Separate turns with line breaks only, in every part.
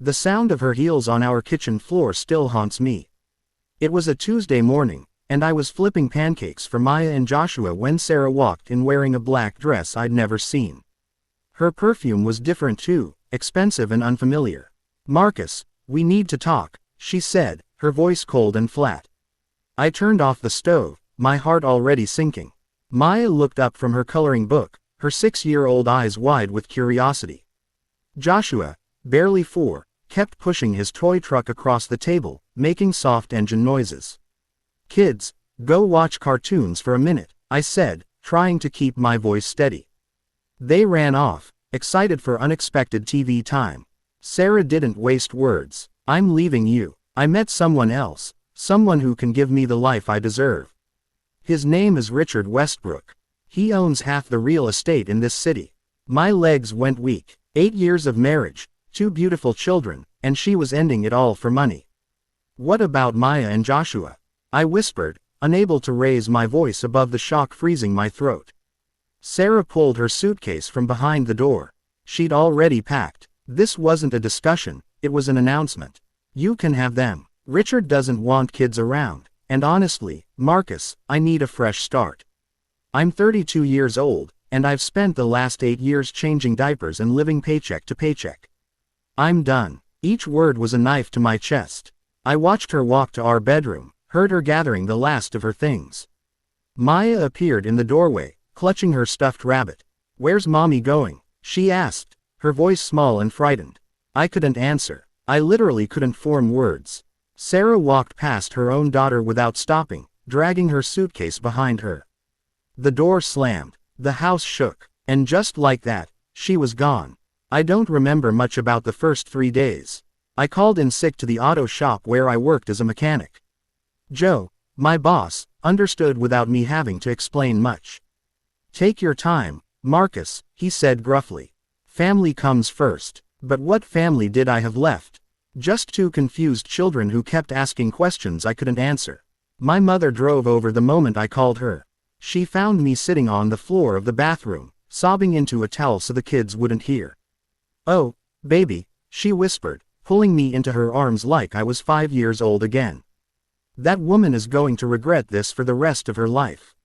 The sound of her heels on our kitchen floor still haunts me. It was a Tuesday morning, and I was flipping pancakes for Maya and Joshua when Sarah walked in wearing a black dress I'd never seen. Her perfume was different too, expensive and unfamiliar. "Marcus, we need to talk," she said, her voice cold and flat. I turned off the stove, my heart already sinking. Maya looked up from her coloring book, her 6-year-old eyes wide with curiosity. Joshua, barely 4, kept pushing his toy truck across the table, making soft engine noises. "Kids, go watch cartoons for a minute," I said, trying to keep my voice steady. They ran off, excited for unexpected TV time. Sarah didn't waste words. "I'm leaving you. I met someone else, someone who can give me the life I deserve. His name is Richard Westbrook. He owns half the real estate in this city." My legs went weak. 8 years of marriage, 2 beautiful children, and she was ending it all for money. "What about Maya and Joshua?" I whispered, unable to raise my voice above the shock freezing my throat. Sarah pulled her suitcase from behind the door. She'd already packed. This wasn't a discussion, it was an announcement. "You can have them. Richard doesn't want kids around, and honestly, Marcus, I need a fresh start. I'm 32 years old, and I've spent the last 8 years changing diapers and living paycheck to paycheck. I'm done." Each word was a knife to my chest. I watched her walk to our bedroom, heard her gathering the last of her things. Maya appeared in the doorway, clutching her stuffed rabbit. "Where's Mommy going?" she asked, her voice small and frightened. I couldn't answer. I literally couldn't form words. Sarah walked past her own daughter without stopping, dragging her suitcase behind her. The door slammed, the house shook, and just like that, she was gone. I don't remember much about the first 3 days. I called in sick to the auto shop where I worked as a mechanic. Joe, my boss, understood without me having to explain much. "Take your time, Marcus," he said gruffly. "Family comes first." But what family did I have left? Just 2 confused children who kept asking questions I couldn't answer. My mother drove over the moment I called her. She found me sitting on the floor of the bathroom, sobbing into a towel so the kids wouldn't hear. "Oh, baby," she whispered, pulling me into her arms like I was 5 years old again. "That woman is going to regret this for the rest of her life."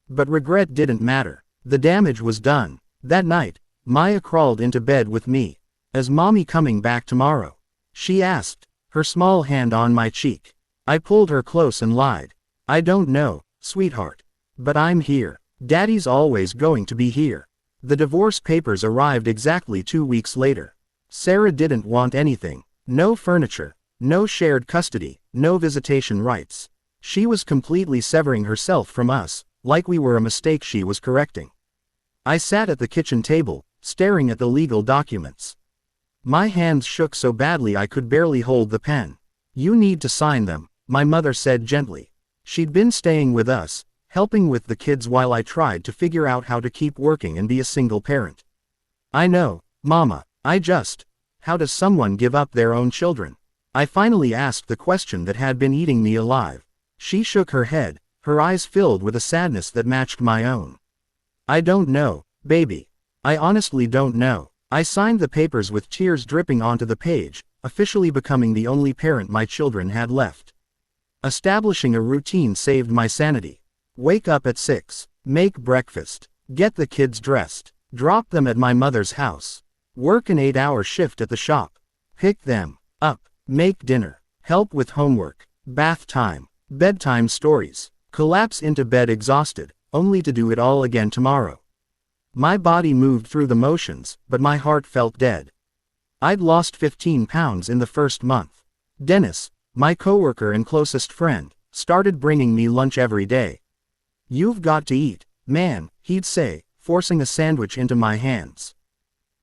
But regret didn't matter. The damage was done. That night, Maya crawled into bed with me. "Is Mommy coming back tomorrow?" she asked, her small hand on my cheek. I pulled her close and lied. "I don't know, sweetheart. But I'm here. Daddy's always going to be here." The divorce papers arrived exactly 2 weeks later. Sarah didn't want anything. No furniture, no shared custody, no visitation rights. She was completely severing herself from us, like we were a mistake she was correcting. I sat at the kitchen table, staring at the legal documents. My hands shook so badly I could barely hold the pen. "You need to sign them," my mother said gently. She'd been staying with us, helping with the kids while I tried to figure out how to keep working and be a single parent. "I know, Mama, how does someone give up their own children?" I finally asked the question that had been eating me alive. She shook her head, her eyes filled with a sadness that matched my own. "I don't know, baby. I honestly don't know." I signed the papers with tears dripping onto the page, officially becoming the only parent my children had left. Establishing a routine saved my sanity. Wake up at 6, make breakfast, get the kids dressed, drop them at my mother's house, work an 8-hour shift at the shop, pick them up, make dinner, help with homework, bath time, bedtime stories, collapse into bed exhausted, only to do it all again tomorrow. My body moved through the motions, but my heart felt dead. I'd lost 15 pounds in the first month. Dennis, my coworker and closest friend, started bringing me lunch every day. "You've got to eat, man," he'd say, forcing a sandwich into my hands.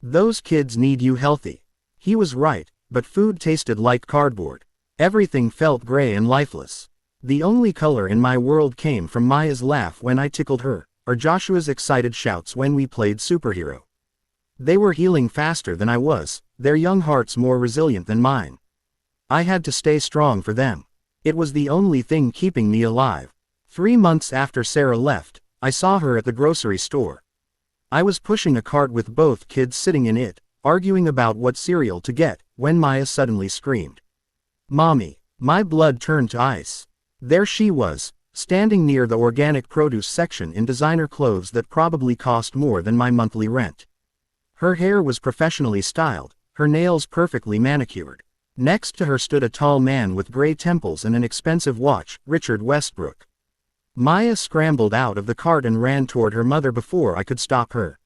"Those kids need you healthy." He was right, but food tasted like cardboard. Everything felt gray and lifeless. The only color in my world came from Maya's laugh when I tickled her, or Joshua's excited shouts when we played superhero. They were healing faster than I was, their young hearts more resilient than mine. I had to stay strong for them. It was the only thing keeping me alive. 3 months after Sarah left, I saw her at the grocery store. I was pushing a cart with both kids sitting in it, arguing about what cereal to get, when Maya suddenly screamed. "Mommy!" My blood turned to ice. There she was, standing near the organic produce section in designer clothes that probably cost more than my monthly rent. Her hair was professionally styled, her nails perfectly manicured. Next to her stood a tall man with gray temples and an expensive watch, Richard Westbrook. Maya scrambled out of the cart and ran toward her mother before I could stop her.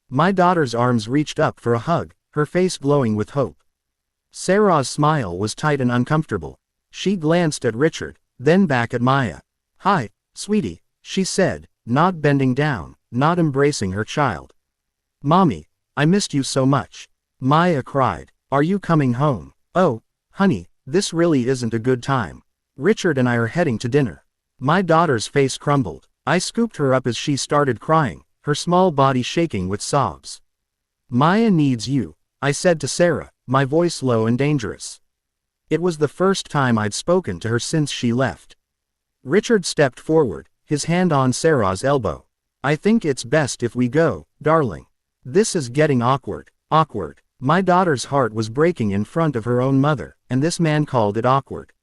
My daughter's arms reached up for a hug, her face glowing with hope. Sarah's smile was tight and uncomfortable. She glanced at Richard, then back at Maya. "Hi, sweetie," she said, not bending down, not embracing her child. "Mommy, I missed you so much," Maya cried. "Are you coming home?" "Oh, honey, this really isn't a good time. Richard and I are heading to dinner." My daughter's face crumbled. I scooped her up as she started crying, her small body shaking with sobs. "Maya needs you," I said to Sarah, my voice low and dangerous. It was the first time I'd spoken to her since she left. Richard stepped forward, his hand on Sarah's elbow. "I think it's best if we go, darling. This is getting awkward." Awkward. My daughter's heart was breaking in front of her own mother, and this man called it awkward.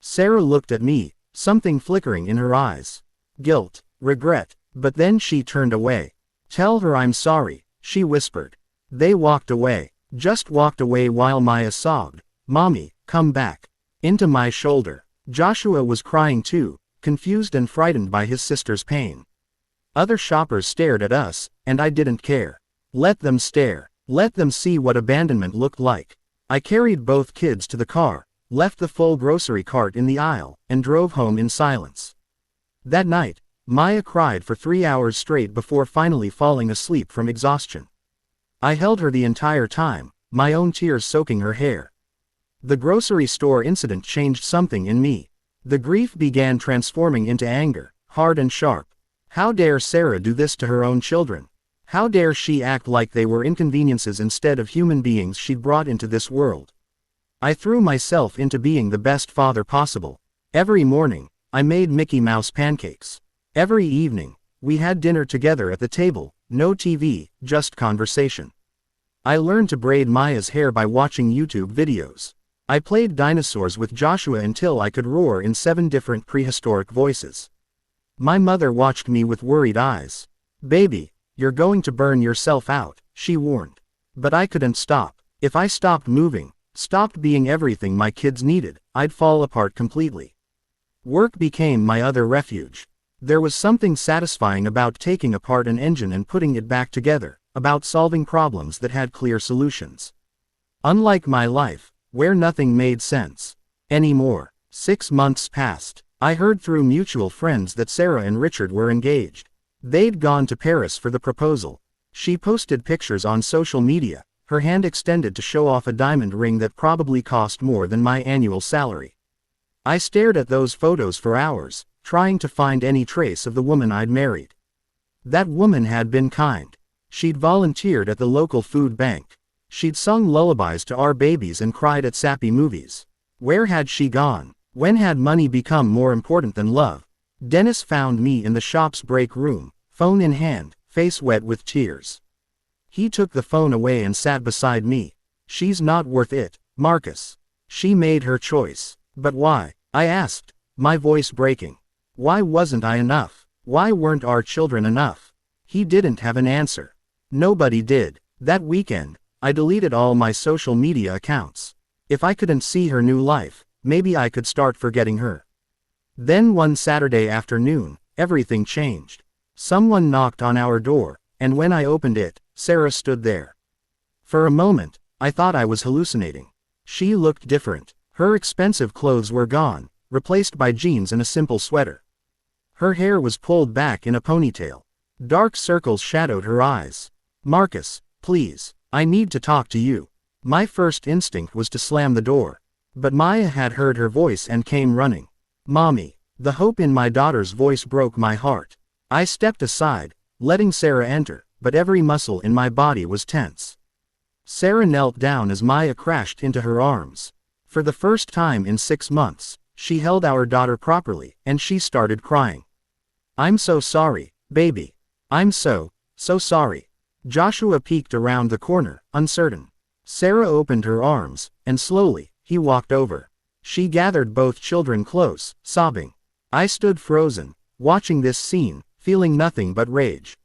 Sarah looked at me, something flickering in her eyes. Guilt, regret, but then she turned away. "Tell her I'm sorry," she whispered. They walked away, just walked away while Maya sobbed, "Mommy, come back," into my shoulder. Joshua was crying too, confused and frightened by his sister's pain. Other shoppers stared at us, and I didn't care. Let them stare. Let them see what abandonment looked like. I carried both kids to the car, left the full grocery cart in the aisle, and drove home in silence. That night, Maya cried for 3 hours straight before finally falling asleep from exhaustion. I held her the entire time, my own tears soaking her hair. The grocery store incident changed something in me. The grief began transforming into anger, hard and sharp. How dare Sarah do this to her own children? How dare she act like they were inconveniences instead of human beings she'd brought into this world? I threw myself into being the best father possible. Every morning, I made Mickey Mouse pancakes. Every evening, we had dinner together at the table, no TV, just conversation. I learned to braid Maya's hair by watching YouTube videos. I played dinosaurs with Joshua until I could roar in 7 different prehistoric voices. My mother watched me with worried eyes. "Baby, you're going to burn yourself out," she warned. But I couldn't stop. If I stopped moving, stopped being everything my kids needed, I'd fall apart completely. Work became my other refuge. There was something satisfying about taking apart an engine and putting it back together, about solving problems that had clear solutions. Unlike my life, where nothing made sense anymore. 6 months passed. I heard through mutual friends that Sarah and Richard were engaged. They'd gone to Paris for the proposal. She posted pictures on social media, her hand extended to show off a diamond ring that probably cost more than my annual salary. I stared at those photos for hours, trying to find any trace of the woman I'd married. That woman had been kind. She'd volunteered at the local food bank. She'd sung lullabies to our babies and cried at sappy movies. Where had she gone? When had money become more important than love? Dennis found me in the shop's break room, phone in hand, face wet with tears. He took the phone away and sat beside me. "She's not worth it, Marcus. She made her choice." "But why?" I asked, my voice breaking. Why wasn't I enough? Why weren't our children enough? He didn't have an answer. Nobody did. That weekend, I deleted all my social media accounts. If I couldn't see her new life, maybe I could start forgetting her. Then one Saturday afternoon, everything changed. Someone knocked on our door, and when I opened it, Sarah stood there. For a moment, I thought I was hallucinating. She looked different. Her expensive clothes were gone, replaced by jeans and a simple sweater. Her hair was pulled back in a ponytail. Dark circles shadowed her eyes. "Marcus, please, I need to talk to you." My first instinct was to slam the door. But Maya had heard her voice and came running. "Mommy." The hope in my daughter's voice broke my heart. I stepped aside, letting Sarah enter, but every muscle in my body was tense. Sarah knelt down as Maya crashed into her arms. For the first time in 6 months, she held our daughter properly, and she started crying. "I'm so sorry, baby. I'm so sorry." Joshua peeked around the corner, uncertain. Sarah opened her arms, and slowly, he walked over. She gathered both children close, sobbing. I stood frozen, watching this scene, feeling nothing but rage.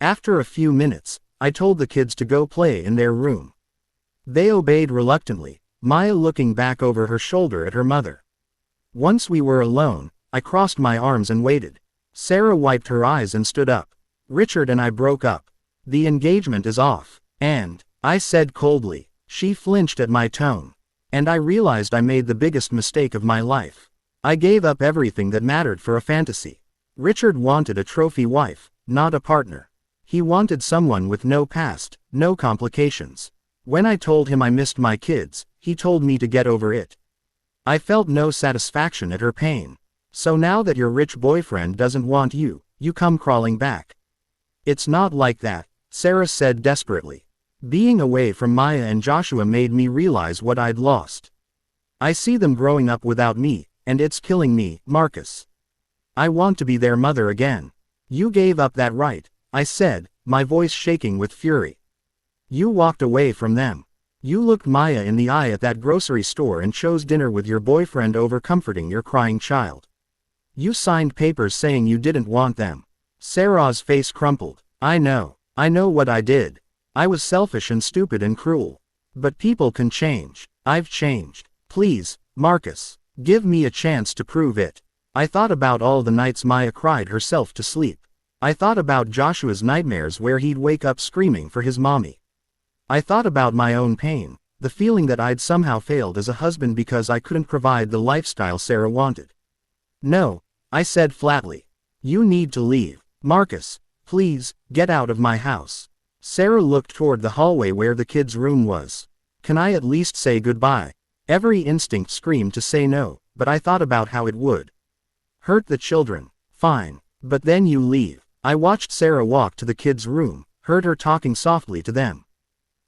After a few minutes, I told the kids to go play in their room. They obeyed reluctantly, Maya looking back over her shoulder at her mother. Once we were alone, I crossed my arms and waited. Sarah wiped her eyes and stood up. Richard and I broke up. The engagement is off. And, I said coldly. She flinched at my tone. And I realized I made the biggest mistake of my life. I gave up everything that mattered for a fantasy. Richard wanted a trophy wife, not a partner. He wanted someone with no past, no complications. When I told him I missed my kids, he told me to get over it. I felt no satisfaction at her pain. So now that your rich boyfriend doesn't want you, you come crawling back. It's not like that, Sarah said desperately. Being away from Maya and Joshua made me realize what I'd lost. I see them growing up without me, and it's killing me, Marcus. I want to be their mother again. You gave up that right, I said, my voice shaking with fury. You walked away from them. You looked Maya in the eye at that grocery store and chose dinner with your boyfriend over comforting your crying child. You signed papers saying you didn't want them. Sarah's face crumpled. I know what I did. I was selfish and stupid and cruel. But people can change. I've changed. Please, Marcus, give me a chance to prove it. I thought about all the nights Maya cried herself to sleep. I thought about Joshua's nightmares where he'd wake up screaming for his mommy. I thought about my own pain, the feeling that I'd somehow failed as a husband because I couldn't provide the lifestyle Sarah wanted. No, I said flatly. You need to leave. Marcus, please, get out of my house. Sarah looked toward the hallway where the kids' room was. Can I at least say goodbye? Every instinct screamed to say no, but I thought about how it would hurt the children. Fine, but then you leave. I watched Sarah walk to the kids' room, heard her talking softly to them.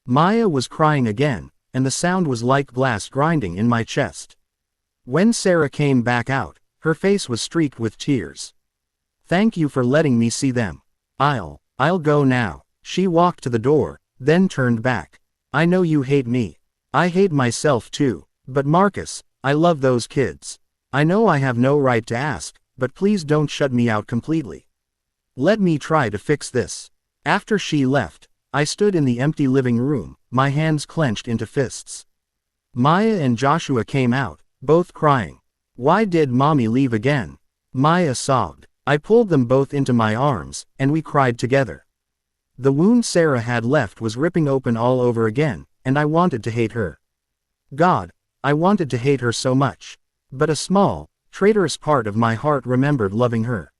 Maya was crying again, and the sound was like glass grinding in my chest. When Sarah came back out, her face was streaked with tears. Thank you for letting me see them. I'll go now. She walked to the door, then turned back. I know you hate me. I hate myself too, but Marcus, I love those kids. I know I have no right to ask, but please don't shut me out completely. Let me try to fix this. After she left, I stood in the empty living room, my hands clenched into fists. Maya and Joshua came out, both crying. Why did Mommy leave again? Maya sobbed. I pulled them both into my arms, and we cried together. The wound Sarah had left was ripping open all over again, and I wanted to hate her. God, I wanted to hate her so much. But a small, traitorous part of my heart remembered loving her.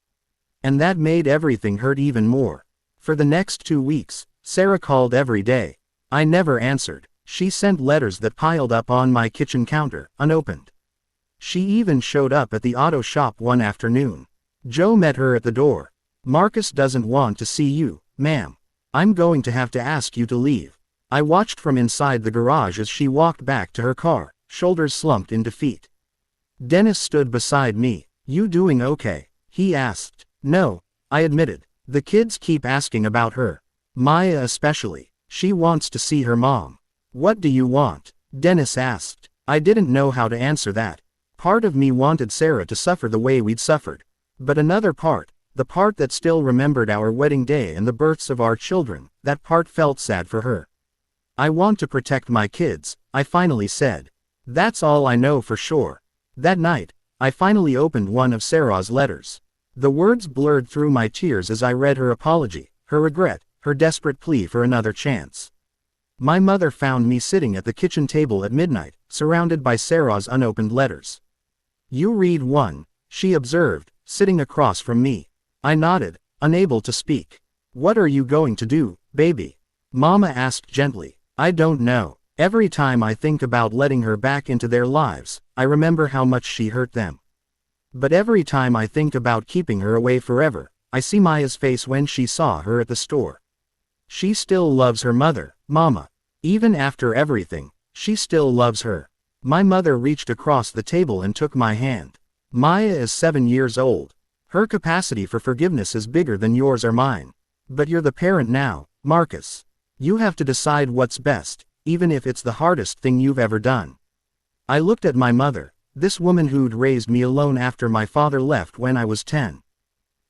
And that made everything hurt even more. For the next 2 weeks, Sarah called every day. I never answered. She sent letters that piled up on my kitchen counter, unopened. She even showed up at the auto shop one afternoon. Joe met her at the door. Marcus doesn't want to see you, ma'am. I'm going to have to ask you to leave. I watched from inside the garage as she walked back to her car, shoulders slumped in defeat. Dennis stood beside me. You doing okay? He asked. No, I admitted. The kids keep asking about her. Maya especially. She wants to see her mom. What do you want? Dennis asked. I didn't know how to answer that. Part of me wanted Sarah to suffer the way we'd suffered. But another part, the part that still remembered our wedding day and the births of our children, that part felt sad for her. I want to protect my kids, I finally said. That's all I know for sure. That night, I finally opened one of Sarah's letters. The words blurred through my tears as I read her apology, her regret, her desperate plea for another chance. My mother found me sitting at the kitchen table at midnight, surrounded by Sarah's unopened letters. You read one, she observed, sitting across from me. I nodded, unable to speak. What are you going to do, baby? Mama asked gently. I don't know. Every time I think about letting her back into their lives, I remember how much she hurt them. But every time I think about keeping her away forever, I see Maya's face when she saw her at the store. She still loves her mother, Mama. Even after everything, she still loves her. My mother reached across the table and took my hand. Maya is 7 years old. Her capacity for forgiveness is bigger than yours or mine. But you're the parent now, Marcus. You have to decide what's best, even if it's the hardest thing you've ever done. I looked at my mother, this woman who'd raised me alone after my father left when I was 10.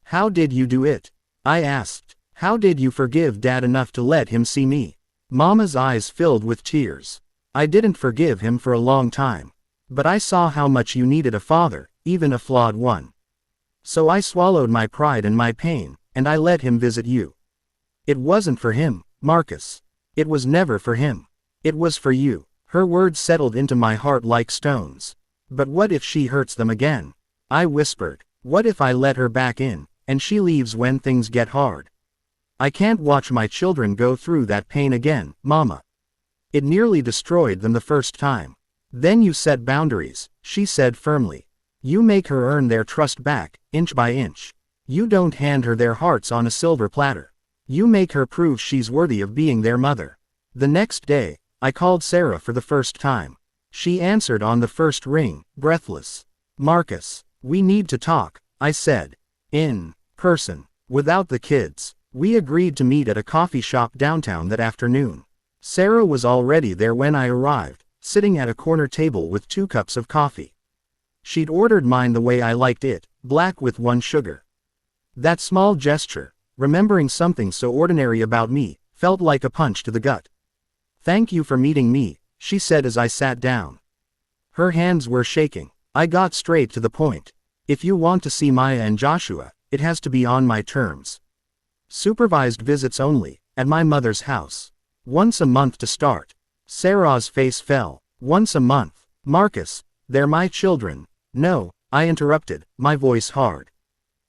How did you do it? I asked. How did you forgive Dad enough to let him see me? Mama's eyes filled with tears. I didn't forgive him for a long time. But I saw how much you needed a father, even a flawed one. So I swallowed my pride and my pain, and I let him visit you. It wasn't for him, Marcus. It was never for him. It was for you. Her words settled into my heart like stones. But what if she hurts them again? I whispered. What if I let her back in, and she leaves when things get hard? I can't watch my children go through that pain again, Mama. It nearly destroyed them the first time. Then you set boundaries, she said firmly. You make her earn their trust back, inch by inch. You don't hand her their hearts on a silver platter. You make her prove she's worthy of being their mother. The next day, I called Sarah for the first time. She answered on the first ring, breathless. Marcus, we need to talk, I said. In person, without the kids. We agreed to meet at a coffee shop downtown that afternoon. Sarah was already there when I arrived, sitting at a corner table with 2 cups of coffee. She'd ordered mine the way I liked it, black with 1 sugar. That small gesture, remembering something so ordinary about me, felt like a punch to the gut. Thank you for meeting me, she said as I sat down. Her hands were shaking. I got straight to the point. If you want to see Maya and Joshua, it has to be on my terms. Supervised visits only, at my mother's house. Once a month to start. Sarah's face fell. Once a month. Marcus, they're my children. No, I interrupted, my voice hard.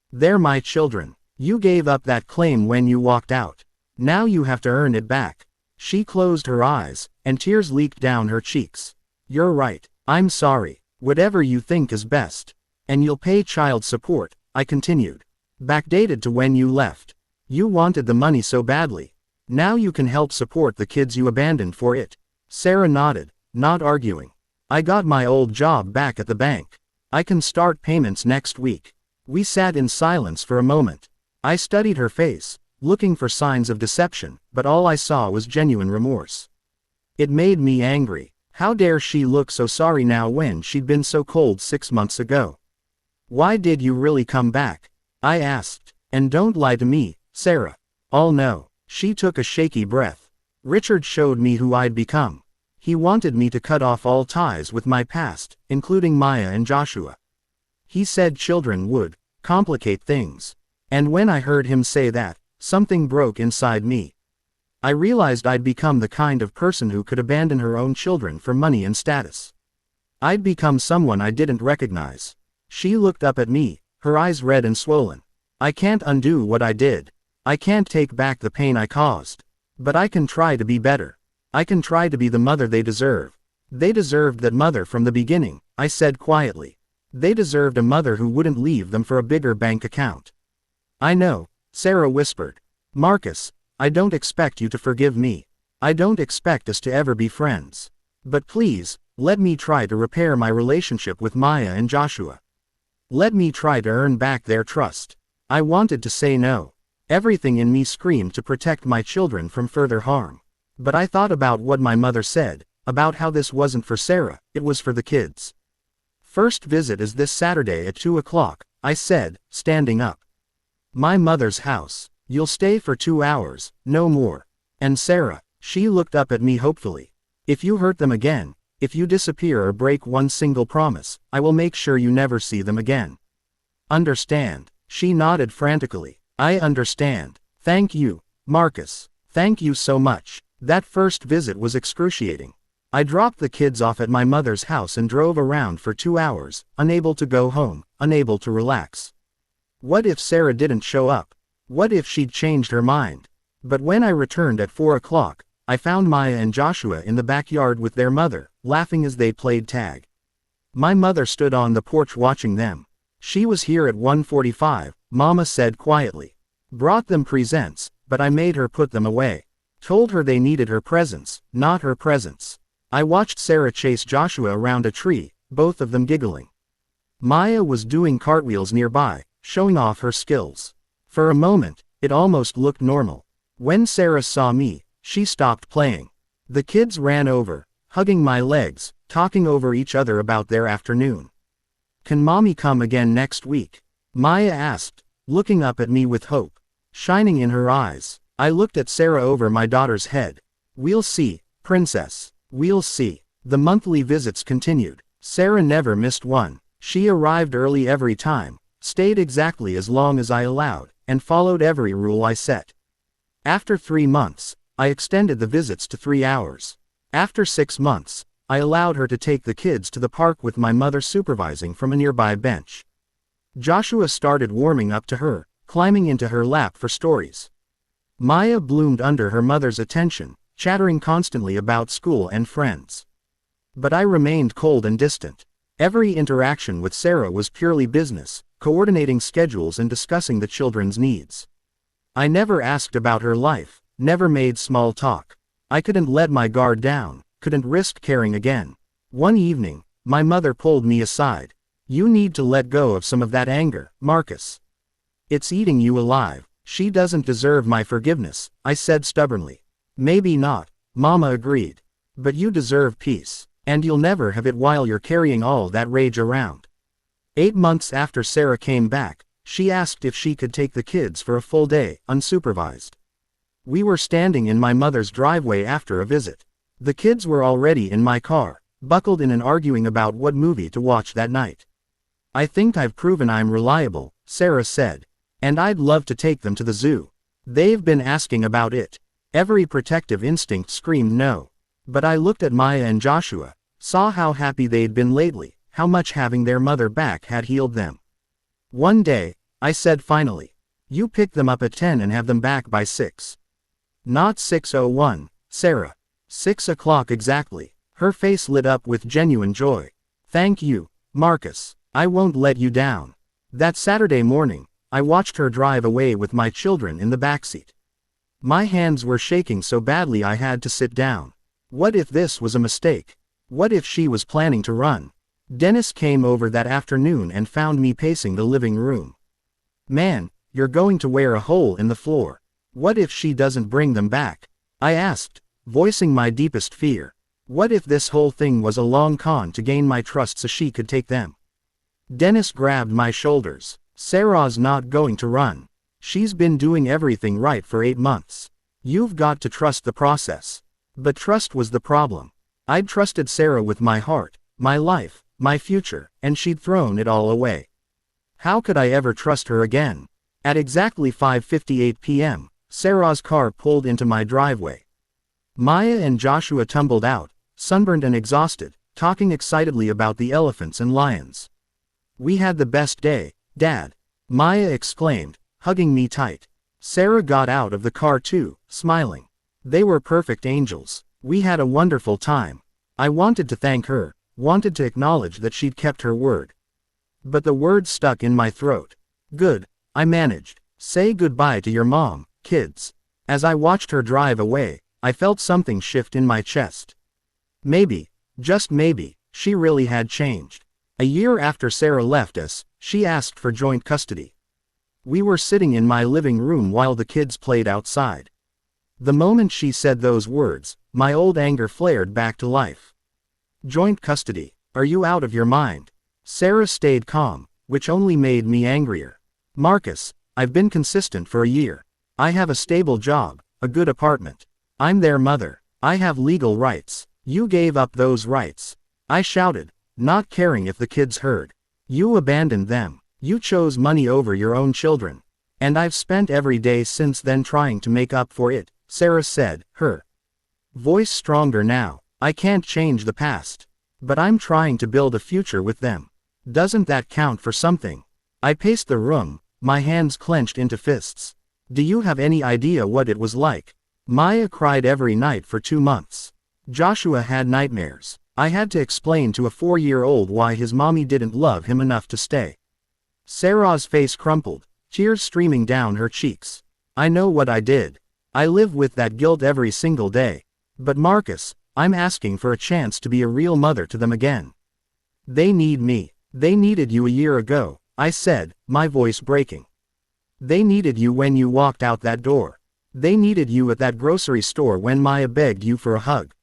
They're my children. You gave up that claim when you walked out. Now you have to earn it back. She closed her eyes, and tears leaked down her cheeks. You're right. I'm sorry. Whatever you think is best. And you'll pay child support, I continued. Backdated to when you left. You wanted the money so badly. Now you can help support the kids you abandoned for it. Sarah nodded, not arguing. I got my old job back at the bank. I can start payments next week. We sat in silence for a moment. I studied her face, looking for signs of deception, but all I saw was genuine remorse. It made me angry. How dare she look so sorry now when she'd been so cold 6 months ago? Why did you really come back? I asked. And don't lie to me, Sarah. Oh no. She took a shaky breath. Richard showed me who I'd become. He wanted me to cut off all ties with my past, including Maya and Joshua. He said children would complicate things. And when I heard him say that, something broke inside me. I realized I'd become the kind of person who could abandon her own children for money and status. I'd become someone I didn't recognize. She looked up at me, her eyes red and swollen. I can't undo what I did. I can't take back the pain I caused. But I can try to be better. I can try to be the mother they deserve. They deserved that mother from the beginning, I said quietly. They deserved a mother who wouldn't leave them for a bigger bank account. I know, Sarah whispered. Marcus, I don't expect you to forgive me. I don't expect us to ever be friends. But please, let me try to repair my relationship with Maya and Joshua. Let me try to earn back their trust. I wanted to say no. Everything in me screamed to protect my children from further harm. But I thought about what my mother said, about how this wasn't for Sarah, it was for the kids. First visit is this Saturday at 2 o'clock, I said, standing up. My mother's house. You'll stay for 2 hours, no more. And Sarah, she looked up at me hopefully. If you hurt them again, if you disappear or break one single promise, I will make sure you never see them again. Understand? She nodded frantically. I understand. Thank you, Marcus. Thank you so much. That first visit was excruciating. I dropped the kids off at my mother's house and drove around for 2 hours, unable to go home, unable to relax. What if Sarah didn't show up? What if she'd changed her mind? But when I returned at 4 o'clock, I found Maya and Joshua in the backyard with their mother, laughing as they played tag. My mother stood on the porch watching them. She was here at 1:45, Mama said quietly. Brought them presents, but I made her put them away. Told her they needed her presence, not her presence. I watched Sarah chase Joshua around a tree, both of them giggling. Maya was doing cartwheels nearby, showing off her skills. For a moment, it almost looked normal. When Sarah saw me, she stopped playing. The kids ran over, hugging my legs, talking over each other about their afternoon. Can mommy come again next week? Maya asked, looking up at me with hope shining in her eyes. I looked at Sarah over my daughter's head. We'll see, princess. We'll see. The monthly visits continued. Sarah never missed one. She arrived early every time, stayed exactly as long as I allowed, and followed every rule I set. After 3 months, I extended the visits to 3 hours. After 6 months, I allowed her to take the kids to the park with my mother supervising from a nearby bench. Joshua started warming up to her, climbing into her lap for stories. Maya bloomed under her mother's attention, chattering constantly about school and friends. But I remained cold and distant. Every interaction with Sarah was purely business, coordinating schedules and discussing the children's needs. I never asked about her life, never made small talk. I couldn't let my guard down, couldn't risk caring again. One evening, my mother pulled me aside. You need to let go of some of that anger, Marcus. It's eating you alive. She doesn't deserve my forgiveness, I said stubbornly. Maybe not, Mama agreed. But you deserve peace, and you'll never have it while you're carrying all that rage around. 8 months after Sarah came back, she asked if she could take the kids for a full day, unsupervised. We were standing in my mother's driveway after a visit. The kids were already in my car, buckled in and arguing about what movie to watch that night. I think I've proven I'm reliable, Sarah said. And I'd love to take them to the zoo. They've been asking about it. Every protective instinct screamed no. But I looked at Maya and Joshua, saw how happy they'd been lately, how much having their mother back had healed them. One day, I said finally, you pick them up at 10 and have them back by 6. Not 6:01, Sarah. 6 o'clock exactly. Her face lit up with genuine joy. Thank you, Marcus. I won't let you down. That Saturday morning, I watched her drive away with my children in the backseat. My hands were shaking so badly I had to sit down. What if this was a mistake? What if she was planning to run? Dennis came over that afternoon and found me pacing the living room. Man, you're going to wear a hole in the floor. What if she doesn't bring them back? I asked, voicing my deepest fear. What if this whole thing was a long con to gain my trust so she could take them? Dennis grabbed my shoulders. Sarah's not going to run. She's been doing everything right for 8 months. You've got to trust the process. But trust was the problem. I'd trusted Sarah with my heart, my life, my future, and she'd thrown it all away. How could I ever trust her again? At exactly 5:58 p.m., Sarah's car pulled into my driveway. Maya and Joshua tumbled out, sunburned and exhausted, talking excitedly about the elephants and lions. We had the best day, Dad, Maya exclaimed, hugging me tight. Sarah got out of the car too, smiling. They were perfect angels. We had a wonderful time. I wanted to thank her, wanted to acknowledge that she'd kept her word. But the words stuck in my throat. Good, I managed. Say goodbye to your mom, kids. As I watched her drive away, I felt something shift in my chest. Maybe, just maybe, she really had changed. A year after Sarah left us, she asked for joint custody. We were sitting in my living room while the kids played outside. The moment she said those words, my old anger flared back to life. Joint custody? Are you out of your mind? Sarah stayed calm, which only made me angrier. Marcus, I've been consistent for a year. I have a stable job, a good apartment. I'm their mother. I have legal rights. You gave up those rights. I shouted, not caring if the kids heard. You abandoned them. You chose money over your own children. And I've spent every day since then trying to make up for it, Sarah said, her voice stronger now. I can't change the past. But I'm trying to build a future with them. Doesn't that count for something? I paced the room, my hands clenched into fists. Do you have any idea what it was like? Maya cried every night for 2 months. Joshua had nightmares. I had to explain to a 4-year-old why his mommy didn't love him enough to stay. Sarah's face crumpled, tears streaming down her cheeks. I know what I did. I live with that guilt every single day. But Marcus, I'm asking for a chance to be a real mother to them again. They need me. They needed you a year ago, I said, my voice breaking. They needed you when you walked out that door. They needed you at that grocery store when Maya begged you for a hug.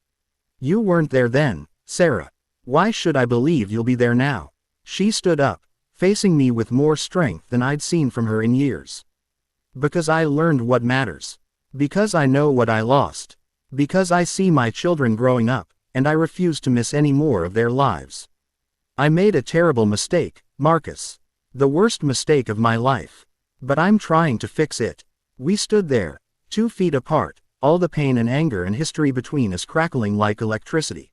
You weren't there then, Sarah. Why should I believe you'll be there now? She stood up, facing me with more strength than I'd seen from her in years. Because I learned what matters. Because I know what I lost. Because I see my children growing up, and I refuse to miss any more of their lives. I made a terrible mistake, Marcus. The worst mistake of my life. But I'm trying to fix it. We stood there, 2 feet apart, all the pain and anger and history between us crackling like electricity.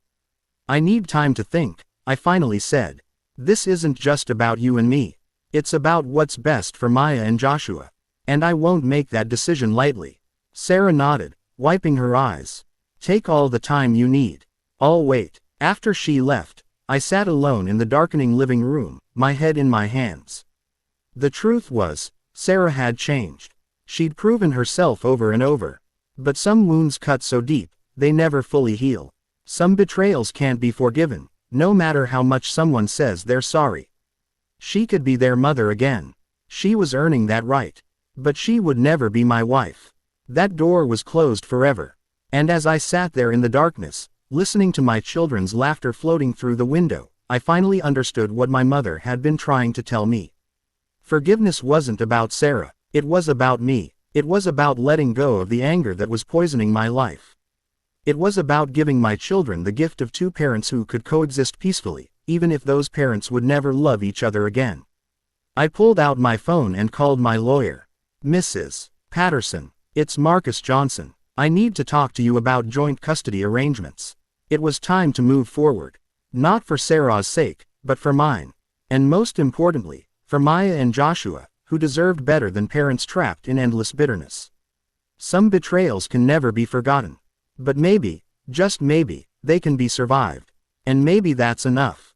I need time to think, I finally said. This isn't just about you and me. It's about what's best for Maya and Joshua. And I won't make that decision lightly. Sarah nodded, wiping her eyes. Take all the time you need. I'll wait. After she left, I sat alone in the darkening living room, my head in my hands. The truth was, Sarah had changed. She'd proven herself over and over. But some wounds cut so deep, they never fully heal. Some betrayals can't be forgiven, no matter how much someone says they're sorry. She could be their mother again. She was earning that right. But she would never be my wife. That door was closed forever. And as I sat there in the darkness, listening to my children's laughter floating through the window, I finally understood what my mother had been trying to tell me. Forgiveness wasn't about Sarah, it was about me. It was about letting go of the anger that was poisoning my life. It was about giving my children the gift of 2 parents who could coexist peacefully, even if those parents would never love each other again. I pulled out my phone and called my lawyer. Mrs. Patterson, it's Marcus Johnson. I need to talk to you about joint custody arrangements. It was time to move forward. Not for Sarah's sake, but for mine. And most importantly, for Maya and Joshua, who deserved better than parents trapped in endless bitterness. Some betrayals can never be forgotten. But maybe, just maybe, they can be survived. And maybe that's enough.